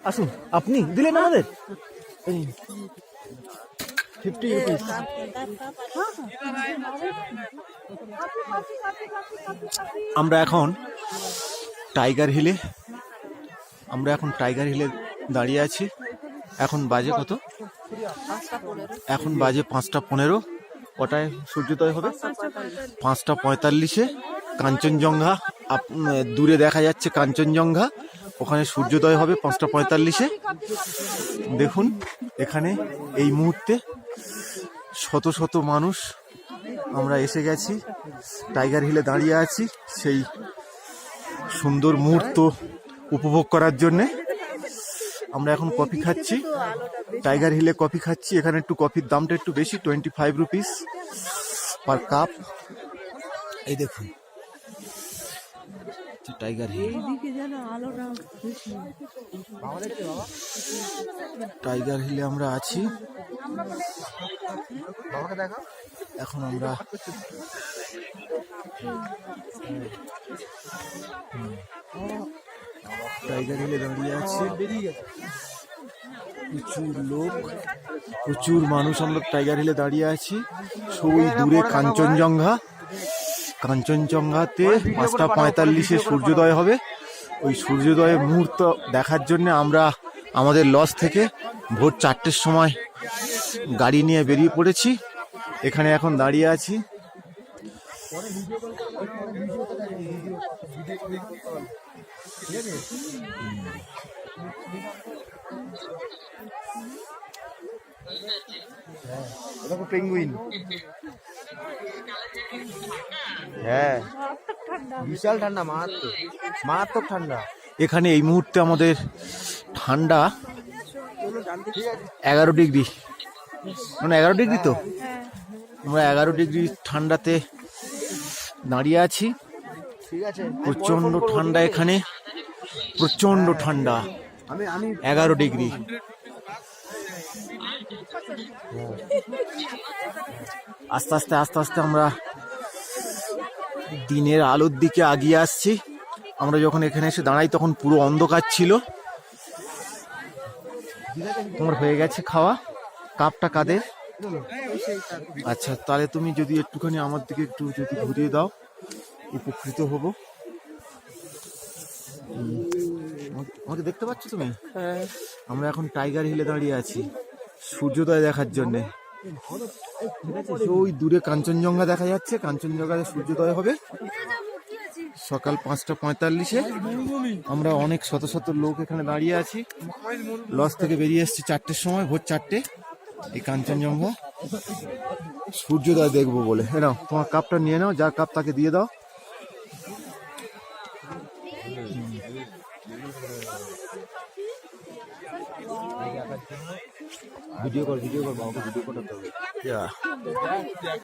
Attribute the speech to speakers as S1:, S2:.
S1: আসুন, আপনি দিলেন আমাদের 50 রুপিস। আমরা এখন টাইগার হিলে দাঁড়িয়ে আছি। এখন বাজে কত? এখন বাজে 5:15। কটায় সূর্যোদয় হবে? 5:45। কাঞ্চনজঙ্ঘা দূরে দেখা যাচ্ছে, কাঞ্চনজঙ্ঘা ওখানে সূর্যোদয় হবে 5:45। দেখুন এখানে এই মুহূর্তে শত শত মানুষ আমরা এসে গেছি, টাইগার হিলে দাঁড়িয়ে আছি সেই সুন্দর মুহূর্ত উপভোগ করার জন্যে। আমরা এখন কফি খাচ্ছি, টাইগার হিলে কফি খাচ্ছি। এখানে একটু কফির দামটা একটু বেশি, 25 রুপিস পার কাপ। এই দেখুন টাইগার হিল, টাইগার হিলে আমরা আছি। এখন আমরা টাইগার হিলে দাঁড়িয়ে আছি। প্রচুর লোক, প্রচুর মানুষ। আমরা টাইগার হিলে দাঁড়িয়ে আছি। সবই দূরে কাঞ্চনজঙ্ঘাতে 5:45 সূর্যোদয় হবে। ওই সূর্যোদয়ের মুহূর্ত দেখার জন্য আমরা আমাদের লজ থেকে ভোর 4টের সময় গাড়ি নিয়ে বেরিয়ে পড়েছি। এখানে এখন দাঁড়িয়ে আছি। পেঙ্গুইন, হ্যাঁ বিশাল ঠান্ডা, মারাত্মক ঠান্ডা। এখানে এই মুহূর্তে আমাদের ঠান্ডা 11 ডিগ্রি, মানে 11 ডিগ্রি তো। আমরা 11 ডিগ্রি ঠান্ডাতে দাঁড়িয়ে আছি। প্রচন্ড ঠান্ডা এখানে, প্রচন্ড ঠান্ডা, 11 ডিগ্রি। আস্তে আস্তে আমরা দিনের আলোর দিকে এগিয়ে আসছি। আমরা যখন এখানে এসে দাঁড়াই তখন পুরো অন্ধকার ছিল। তোমার হয়ে গেছে খাওয়া? কাপটা কাদের? আচ্ছা, তাহলে তুমি যদি একটুখানি আমার দিকে একটু যদি ঘুরিয়ে দাও, উপকৃত হব। আমাকে দেখতে পাচ্ছ তুমি? আমরা এখন টাইগার হিলে দাঁড়িয়ে আছি সূর্যোদয় দেখার জন্যে। ওই দূরে কাঞ্চনজঙ্ঘা দেখা যাচ্ছে, কাঞ্চনজঙ্ঘাতে সূর্যোদয় হবে সকাল 5:45। আমরা অনেক শত শত লোক এখানে দাঁড়িয়ে আছি। লজ থেকে বেরিয়ে এসেছি 4টের সময়, ভোর 4টে। এই কাঞ্চনজঙ্ঘা সূর্যোদয় দেখবো বলে। নাও তোমার কাপটা নিয়ে নাও, যা কাপ তাকে দিয়ে দাও। ভিডিও কর বাবাকে, ভিডিও করতে হবে।